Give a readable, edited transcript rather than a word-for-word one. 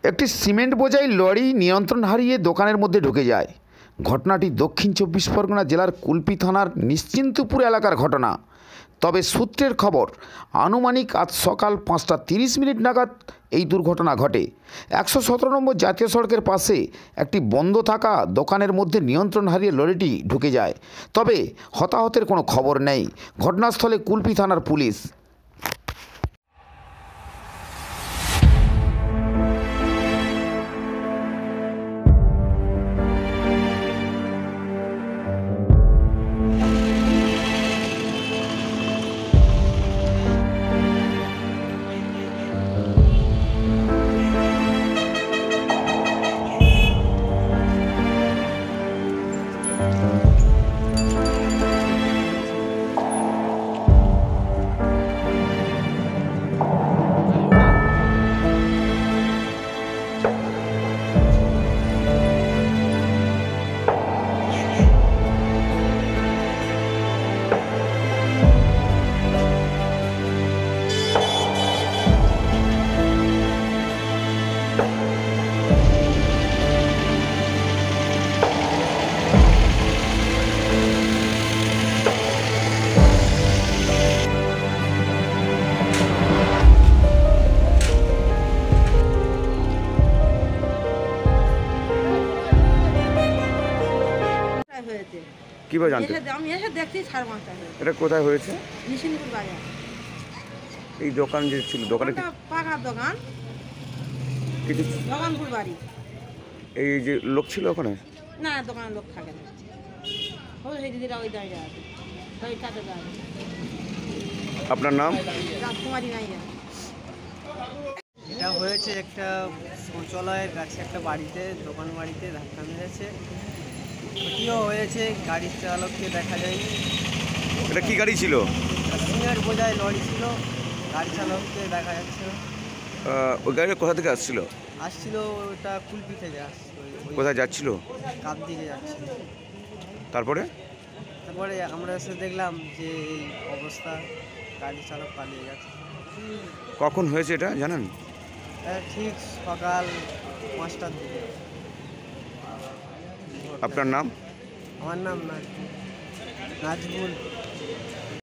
একটি সিমেন্ট বোঝাই লরি নিয়ন্ত্রণ হারিয়ে দোকানের মধ্যে ঢুকে যায়। ঘটনাটি দক্ষিণ ২৪ পরগনা জেলার কুলপি থানার নিশ্চিন্তপুর এলাকার ঘটনা। তবে সূত্রের খবর, আনুমানিক আজ সকাল ৫টা ৩০ মিনিট নাগাদ এই দুর্ঘটনা ঘটে। ১১৭ নম্বর জাতীয় সড়কের পাশে একটি বন্ধ থাকা দোকানের মধ্যে নিয়ন্ত্রণ হারিয়ে লরিটি ঢুকে যায়। তবে হতাহতের কোনো খবর নেই। ঘটনাস্থলে কুলপি থানার পুলিশ। কিভাবে জানতে? আমি এসে দেখছি 5:30 হয়েছে। এটা কোথায় হয়েছে? নিশিনপুর বাজার। এই দোকান যে ছিল, দোকানে কি পাকার দোকান, কিছু ভগবানপুর বাড়ি। এই যে লোক ছিল ওখানে? না, দোকানে লোক থাকে না। ওই দিদিরা ওই দাঁড়িয়ে আছে, ওই কাছে দাঁড়িয়ে। আপনার নাম? রাজকুমারী নাইয়া। এটা হয়েছে একটা শৌচালয়ের কাছে একটা বাড়িতে, দোকান বাড়িতে ধাক্কা মেরেছে। ক্ষতিও হয়েছে, গাড়ির চালককে দেখা যায়নি। এটা কি গাড়ি ছিল? সিমেন্ট বোঝাই লরি ছিল, গাড়ি চালককে দেখা যাচ্ছে। ওই গাড়িটা কোথা থেকে আসছিল? ওটা কুলপি থেকে আসছিল। কোথায় যাচ্ছিল? কাপ দিকে যাচ্ছিল। তারপরে আমরা এসে দেখলাম যে এই অবস্থা, গাড়ি চালক পালিয়ে গেছে। কখন হয়েছে এটা জানেন? ঠিক সকাল 5টার দিকে। আপনার নাম? আমার নাম নাজবুল।